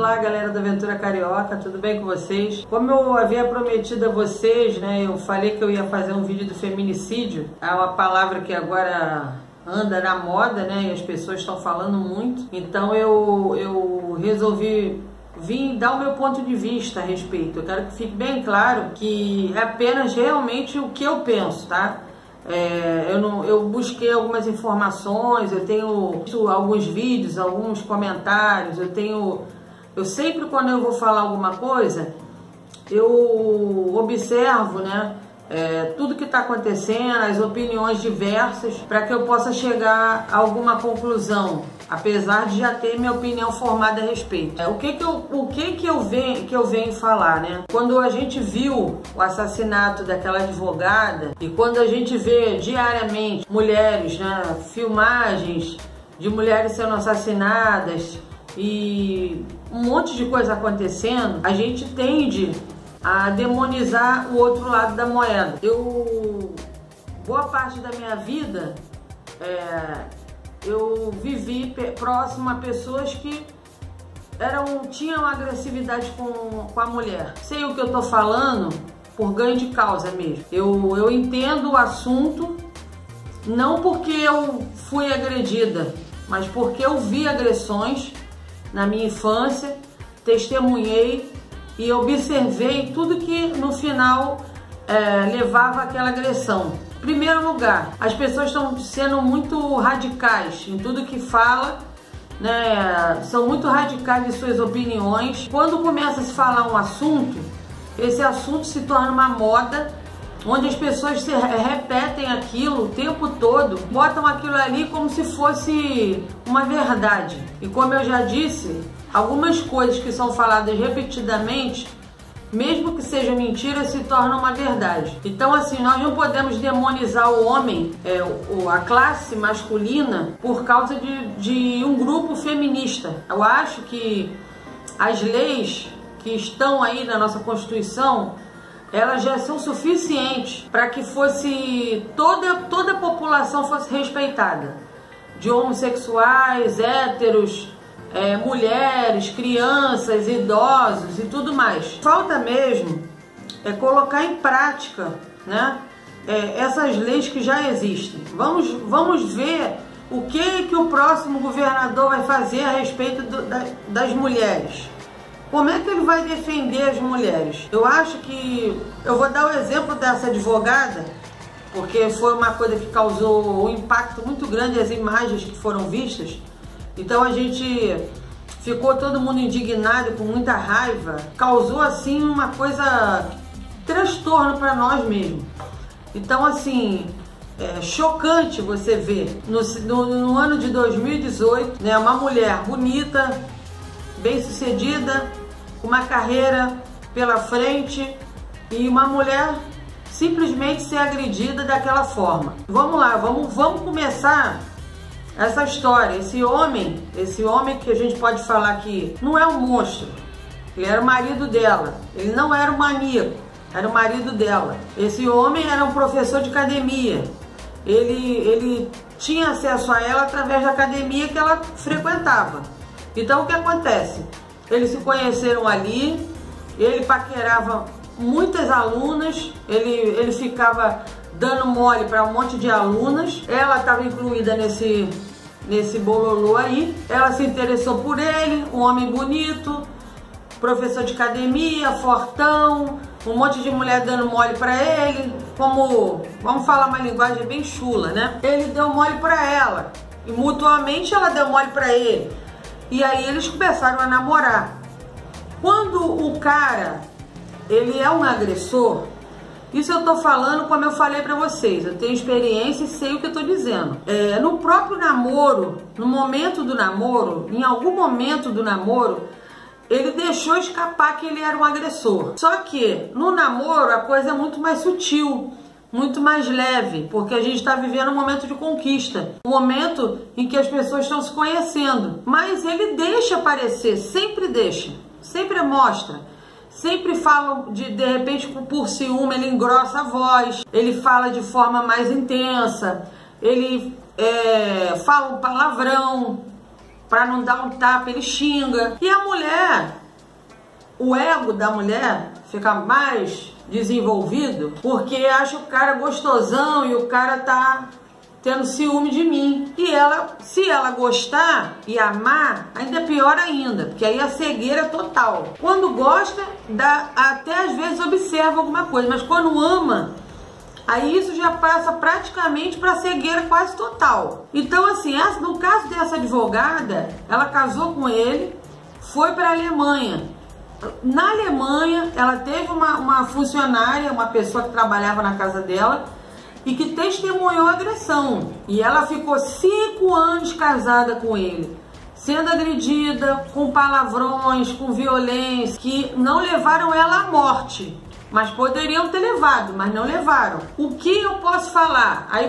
Olá, galera da Aventura Carioca, tudo bem com vocês? Como eu havia prometido a vocês, né, eu falei que eu ia fazer um vídeo do feminicídio. É uma palavra que agora anda na moda, né, e as pessoas estão falando muito. Então eu resolvi vir dar o meu ponto de vista a respeito. Eu quero que fique bem claro que é apenas realmente o que eu penso, tá? Eu busquei algumas informações, eu tenho alguns vídeos, alguns comentários, eu sempre, quando eu vou falar alguma coisa, eu observo, né, tudo que está acontecendo, as opiniões diversas, para que eu possa chegar a alguma conclusão, apesar de já ter minha opinião formada a respeito. O que eu venho falar, né? Quando a gente viu o assassinato daquela advogada e quando a gente vê diariamente mulheres, né, filmagens de mulheres sendo assassinadas e um monte de coisa acontecendo, a gente tende a demonizar o outro lado da moeda. Boa parte da minha vida, eu vivi próximo a pessoas que tinham agressividade com a mulher. Sei o que eu tô falando por ganho de causa mesmo. Eu entendo o assunto, não porque eu fui agredida, mas porque eu vi agressões na minha infância, testemunhei e observei tudo que no final levava àquela agressão. Em primeiro lugar, as pessoas estão sendo muito radicais em tudo que fala, né? São muito radicais em suas opiniões. Quando começa a se falar um assunto, esse assunto se torna uma moda, onde as pessoas repetem aquilo o tempo todo, botam aquilo ali como se fosse uma verdade. E como eu já disse, algumas coisas que são faladas repetidamente, mesmo que seja mentira, se tornam uma verdade. Então, assim, nós não podemos demonizar o homem, a classe masculina, por causa de um grupo feminista. Eu acho que as leis que estão aí na nossa Constituição, elas já são suficientes para que toda a população fosse respeitada, de homossexuais, héteros, mulheres, crianças, idosos e tudo mais. Falta mesmo colocar em prática, né, essas leis que já existem. Vamos ver o que o próximo governador vai fazer a respeito das mulheres. Como é que ele vai defender as mulheres? Eu acho que... Eu vou dar o exemplo dessa advogada, porque foi uma coisa que causou um impacto muito grande, as imagens que foram vistas. Então a gente ficou todo mundo indignado, com muita raiva. Causou assim uma coisa, transtorno para nós mesmos. Então assim, chocante você ver no ano de 2018, né, uma mulher bonita, bem-sucedida, com uma carreira pela frente, e uma mulher simplesmente ser agredida daquela forma. Vamos lá, vamos começar essa história. Esse homem que a gente pode falar que não é um monstro, ele era o marido dela, ele não era um maníaco, era o marido dela. Esse homem era um professor de academia, ele tinha acesso a ela através da academia que ela frequentava. Então o que acontece? Eles se conheceram ali, ele paquerava muitas alunas, ele ficava dando mole para um monte de alunas, ela estava incluída nesse bololô aí. Ela se interessou por ele, um homem bonito, professor de academia, fortão, um monte de mulher dando mole para ele, vamos falar uma linguagem bem chula, né? Ele deu mole para ela e mutuamente ela deu mole para ele. E aí eles começaram a namorar. Quando o cara, ele é um agressor, isso eu tô falando como eu falei pra vocês, eu tenho experiência e sei o que eu tô dizendo. No próprio namoro, no momento do namoro, em algum momento do namoro, ele deixou escapar que ele era um agressor. Só que no namoro a coisa é muito mais sutil, muito mais leve, porque a gente está vivendo um momento de conquista, um momento em que as pessoas estão se conhecendo. Mas ele deixa aparecer, sempre mostra, sempre fala de repente por ciúme, ele engrossa a voz, ele fala de forma mais intensa, ele fala um palavrão, para não dar um tapa, ele xinga. E a mulher, o ego da mulher fica mais desenvolvido porque acha o cara gostosão e o cara tá tendo ciúme de mim. E ela, se ela gostar e amar, ainda é pior ainda, porque aí a cegueira é total. Quando gosta, até às vezes observa alguma coisa, mas quando ama, aí isso já passa praticamente para cegueira quase total. Então assim, no caso dessa advogada, ela casou com ele, foi para a Alemanha. Na Alemanha, ela teve uma funcionária, uma pessoa que trabalhava na casa dela, e que testemunhou a agressão. E ela ficou 5 anos casada com ele, sendo agredida com palavrões, com violência, que não levaram ela à morte, mas poderiam ter levado, mas não levaram. O que eu posso falar? Aí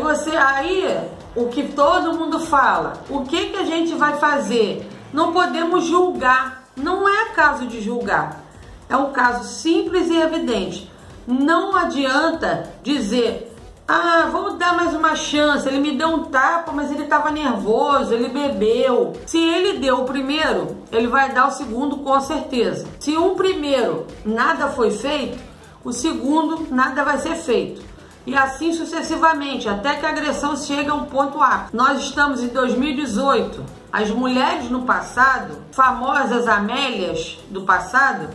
o que todo mundo fala, o que a gente vai fazer? Não podemos julgar, não é caso de julgar, é um caso simples e evidente. Não adianta dizer: ah, vou dar mais uma chance, ele me deu um tapa, mas ele estava nervoso, ele bebeu. Se ele deu o primeiro, ele vai dar o segundo com certeza. Se um primeiro nada foi feito, o segundo nada vai ser feito. E assim sucessivamente, até que a agressão chegue a um ponto ápice. Nós estamos em 2018. As mulheres no passado, famosas Amélias do passado,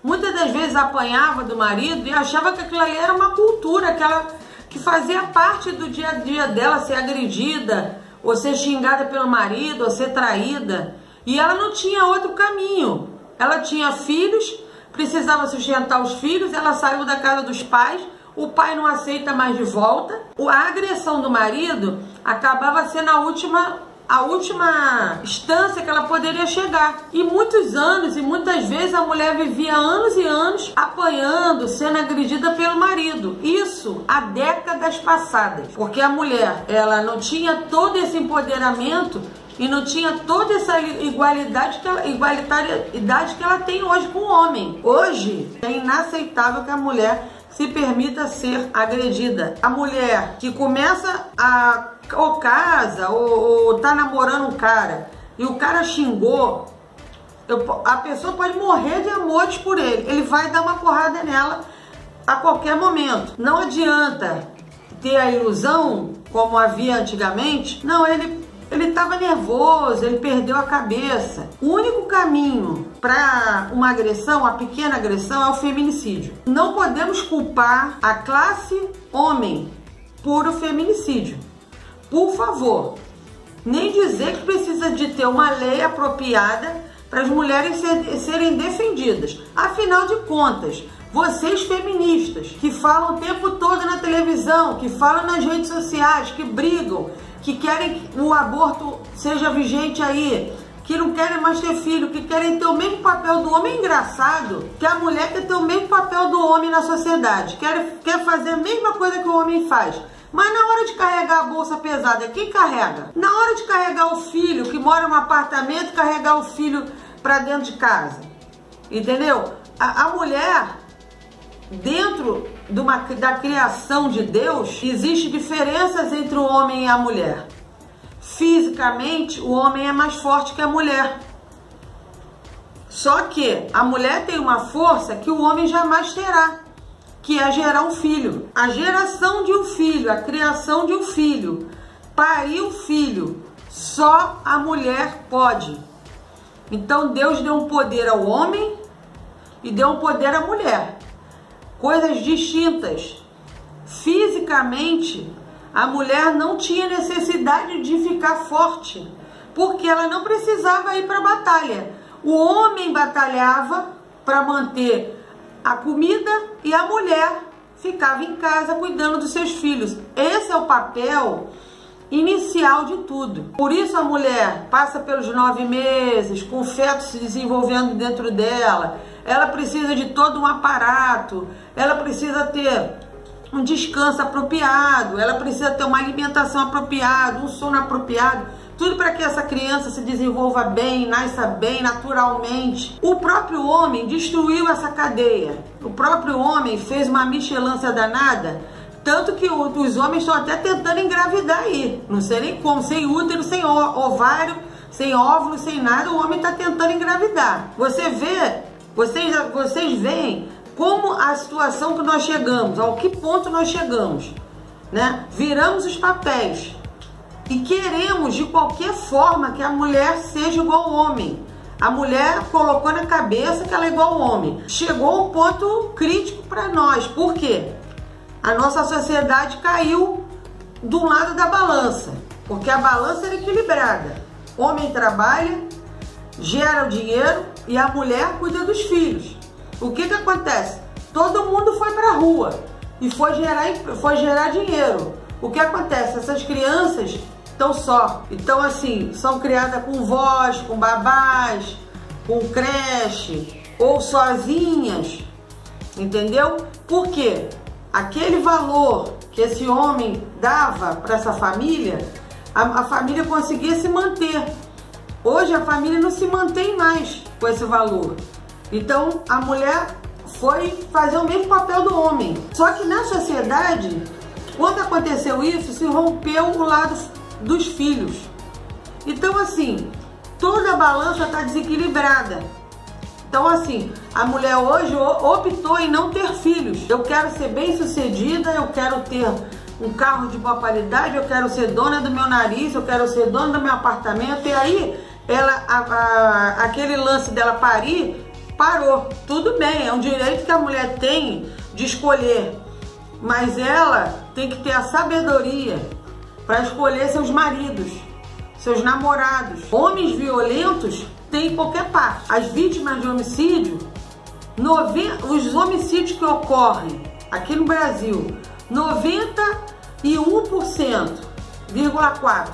muitas das vezes apanhavam do marido e achavam que aquilo ali era uma cultura, que fazia parte do dia a dia dela ser agredida, ou ser xingada pelo marido, ou ser traída. E ela não tinha outro caminho. Ela tinha filhos, precisava sustentar os filhos, ela saiu da casa dos pais, o pai não aceita mais de volta. A agressão do marido acabava sendo a última instância que ela poderia chegar. E muitos anos e muitas vezes a mulher vivia anos e anos apanhando, sendo agredida pelo marido. Isso há décadas passadas. Porque a mulher, ela não tinha todo esse empoderamento e não tinha toda essa igualdade que ela tem hoje com o homem. Hoje é inaceitável que a mulher se permita ser agredida. A mulher que começa ou casa, ou tá namorando um cara, e o cara xingou, a pessoa pode morrer de amores por ele. Ele vai dar uma porrada nela a qualquer momento. Não adianta ter a ilusão, como havia antigamente. Não, ele estava nervoso, ele perdeu a cabeça. O único caminho para uma agressão, uma pequena agressão, é o feminicídio. Não podemos culpar a classe homem por o feminicídio. Por favor, nem dizer que precisa de ter uma lei apropriada para as mulheres serem defendidas. Afinal de contas, vocês feministas que falam o tempo todo na televisão, que falam nas redes sociais, que brigam, que querem que o aborto seja vigente aí, que não querem mais ter filho, que querem ter o mesmo papel do homem. É engraçado que a mulher quer ter o mesmo papel do homem na sociedade, quer fazer a mesma coisa que o homem faz. Mas na hora de carregar a bolsa pesada, quem carrega? Na hora de carregar o filho que mora no apartamento, carregar o filho para dentro de casa. Entendeu? A mulher, dentro da criação de Deus, existe diferenças entre o homem e a mulher. Fisicamente, o homem é mais forte que a mulher. Só que a mulher tem uma força que o homem jamais terá, que é gerar um filho. A geração de um filho, a criação de um filho, parir um filho, só a mulher pode. Então Deus deu um poder ao homem e deu um poder à mulher. Coisas distintas. Fisicamente, a mulher não tinha necessidade de ficar forte, porque ela não precisava ir para a batalha. O homem batalhava para manter a comida e a mulher ficava em casa cuidando dos seus filhos. Esse é o papel inicial de tudo. Por isso a mulher passa pelos 9 meses, com o feto se desenvolvendo dentro dela. Ela precisa de todo um aparato, ela precisa ter um descanso apropriado, ela precisa ter uma alimentação apropriada, um sono apropriado. Tudo para que essa criança se desenvolva bem, nasça bem, naturalmente. O próprio homem destruiu essa cadeia. O próprio homem fez uma michelância danada, tanto que os homens estão até tentando engravidar aí. Não sei nem como, sem útero, sem ovário, sem óvulo, sem nada, o homem está tentando engravidar. Você vê, vocês veem como a situação que nós chegamos, ao que ponto nós chegamos, né? Viramos os papéis e queremos de qualquer forma que a mulher seja igual ao homem. A mulher colocou na cabeça que ela é igual ao homem. Chegou um ponto crítico para nós. Por quê? A nossa sociedade caiu do lado da balança, porque a balança era equilibrada. O homem trabalha, gera o dinheiro e a mulher cuida dos filhos. O que acontece? Todo mundo foi para a rua e foi gerar dinheiro. O que acontece? Essas crianças então assim, são criadas com vós, com babás, com creche ou sozinhas, entendeu? Por quê? Aquele valor que esse homem dava para essa família, a família conseguia se manter. Hoje a família não se mantém mais com esse valor. Então a mulher foi fazer o mesmo papel do homem. Só que na sociedade, quando aconteceu isso, se rompeu o lado dos filhos. Então assim, toda a balança está desequilibrada. Então assim, a mulher hoje optou em não ter filhos. Eu quero ser bem sucedida, eu quero ter um carro de boa qualidade, eu quero ser dona do meu nariz, eu quero ser dona do meu apartamento. E aí, aquele lance dela parir, parou. Tudo bem, é um direito que a mulher tem de escolher. Mas ela tem que ter a sabedoria para escolher seus maridos, seus namorados. Homens violentos tem em qualquer parte. As vítimas de homicídio, os homicídios que ocorrem aqui no Brasil, 91,4%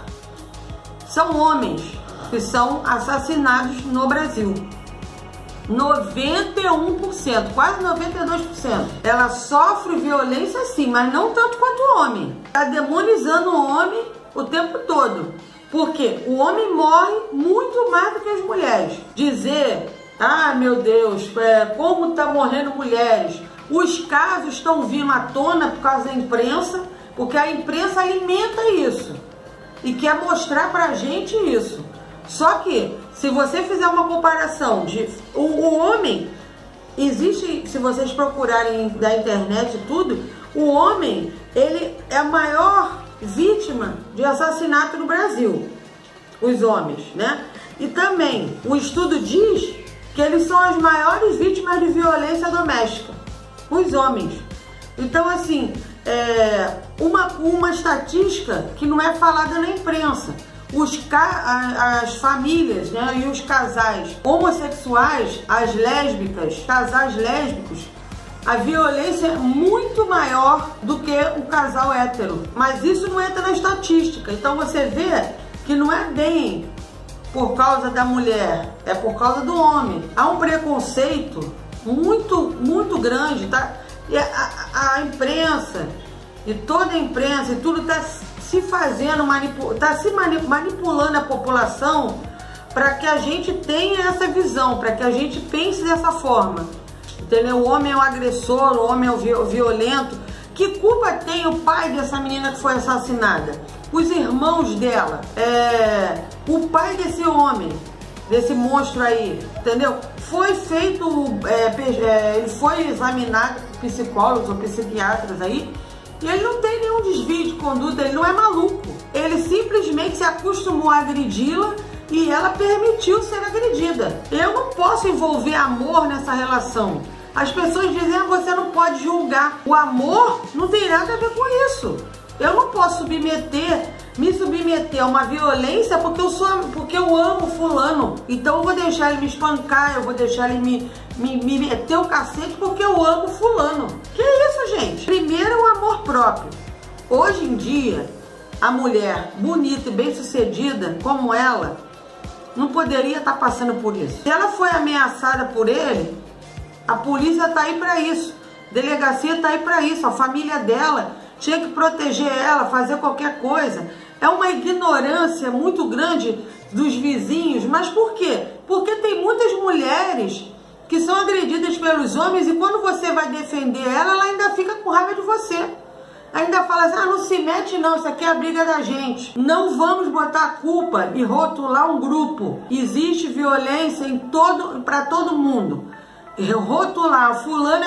são homens que são assassinados no Brasil. 91%, quase 92%. Ela sofre violência sim, mas não tanto quanto o homem. Está demonizando o homem o tempo todo. Porque o homem morre muito mais do que as mulheres. Dizer, ah meu Deus, como está morrendo mulheres. Os casos estão vindo à tona por causa da imprensa, porque a imprensa alimenta isso e quer mostrar pra gente isso. Só que, se você fizer uma comparação de o homem, existe, se vocês procurarem na internet e tudo, o homem, ele é a maior vítima de assassinato no Brasil, os homens, né? E também, o estudo diz que eles são as maiores vítimas de violência doméstica, os homens. Então, assim, uma estatística que não é falada na imprensa. As famílias, né, e os casais homossexuais, as lésbicas, casais lésbicos, a violência é muito maior do que o casal hétero. Mas isso não entra na estatística. Então você vê que não é bem por causa da mulher, é por causa do homem. Há um preconceito muito grande, tá? E a imprensa, e toda a imprensa, e tudo está se fazendo, manipulando a população para que a gente tenha essa visão, para que a gente pense dessa forma, entendeu? O homem é o agressor, o homem é o violento. Que culpa tem o pai dessa menina que foi assassinada? Os irmãos dela, o pai desse homem, desse monstro aí, entendeu? Foi feito, ele foi examinado por psicólogos ou psiquiatras aí, e ele não tem nenhum desvio de conduta, ele não é maluco. Ele simplesmente se acostumou a agredi-la e ela permitiu ser agredida. Eu não posso envolver amor nessa relação. As pessoas dizem, você não pode julgar. O amor não tem nada a ver com isso. Eu não posso me submeter a uma violência porque eu amo fulano. Então eu vou deixar ele me espancar, eu vou deixar ele me meter o cacete porque eu amo fulano. Que isso, gente? Primeiro, o amor próprio. Hoje em dia, a mulher bonita e bem-sucedida como ela não poderia estar passando por isso. Se ela foi ameaçada por ele, a polícia tá aí para isso, a delegacia tá aí para isso, a família dela tinha que proteger ela, fazer qualquer coisa. É uma ignorância muito grande dos vizinhos. Mas por quê? Porque tem muitas mulheres que são agredidas pelos homens e quando você vai defender ela, ela ainda fica com raiva de você. Ainda fala assim, ah, não se mete não, isso aqui é a briga da gente. Não vamos botar a culpa e rotular um grupo. Existe violência para todo mundo. Rotular, fulano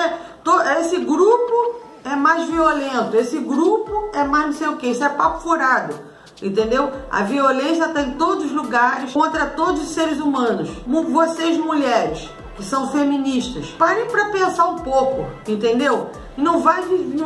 esse grupo é mais violento, esse grupo é mais não sei o que, isso é papo furado, entendeu? A violência está em todos os lugares, contra todos os seres humanos. Vocês mulheres, que são feministas, parem para pensar um pouco, entendeu? Não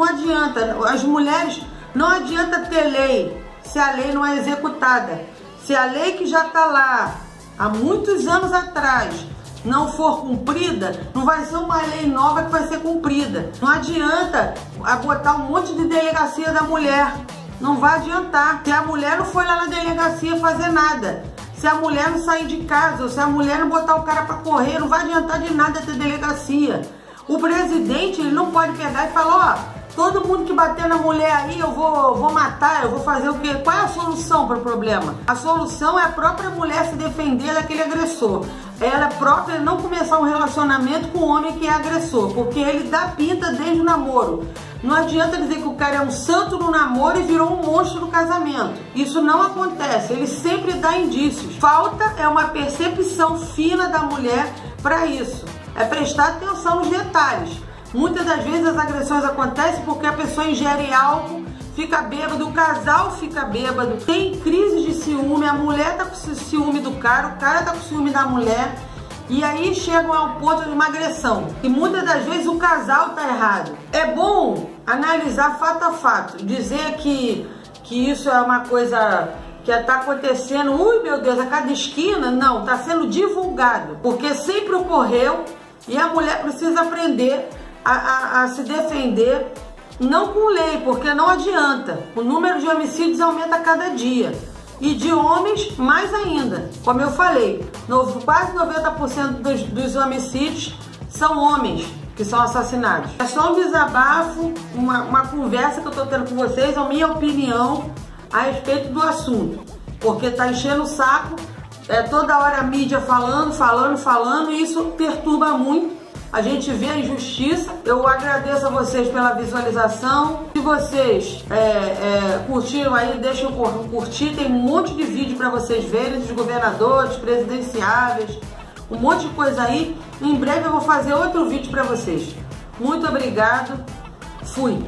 adianta, as mulheres, não adianta ter lei, se a lei não é executada. Se a lei que já está lá, há muitos anos atrás, não for cumprida, não vai ser uma lei nova que vai ser cumprida. Não adianta botar um monte de delegacia da mulher. Não vai adiantar. Se a mulher não foi lá na delegacia fazer nada, se a mulher não sair de casa, ou se a mulher não botar o cara para correr, não vai adiantar de nada ter delegacia. O presidente, ele não pode pegar e falar, ó, todo mundo que bater na mulher aí, eu vou matar, eu vou fazer o quê? Qual é a solução para o problema? A solução é a própria mulher se defender daquele agressor. Ela própria não começar um relacionamento com o homem que é agressor, porque ele dá pinta desde o namoro. Não adianta dizer que o cara é um santo no namoro e virou um monstro no casamento. Isso não acontece, ele sempre dá indícios. Falta é uma percepção fina da mulher para isso. É prestar atenção nos detalhes. Muitas das vezes as agressões acontecem porque a pessoa ingere álcool, fica bêbado, o casal fica bêbado, tem crise de ciúme, a mulher tá com ciúme do cara, o cara tá com ciúme da mulher, e aí chegam ao ponto de uma agressão. E muitas das vezes o casal tá errado. É bom analisar fato a fato, dizer que isso é uma coisa que está acontecendo, ui meu Deus, a cada esquina, não, está sendo divulgado, porque sempre ocorreu e a mulher precisa aprender a se defender, não com lei, porque não adianta. O número de homicídios aumenta a cada dia. E de homens, mais ainda. Como eu falei, quase 90% dos homicídios são homens que são assassinados. É só um desabafo, uma conversa que eu estou tendo com vocês, a minha opinião a respeito do assunto. Porque está enchendo o saco, toda hora a mídia falando, e isso perturba muito. A gente vê a injustiça. Eu agradeço a vocês pela visualização. Se vocês curtiram aí, deixem eu curtir. Tem um monte de vídeo para vocês verem, dos governadores, presidenciáveis, um monte de coisa aí. Em breve eu vou fazer outro vídeo para vocês. Muito obrigado. Fui.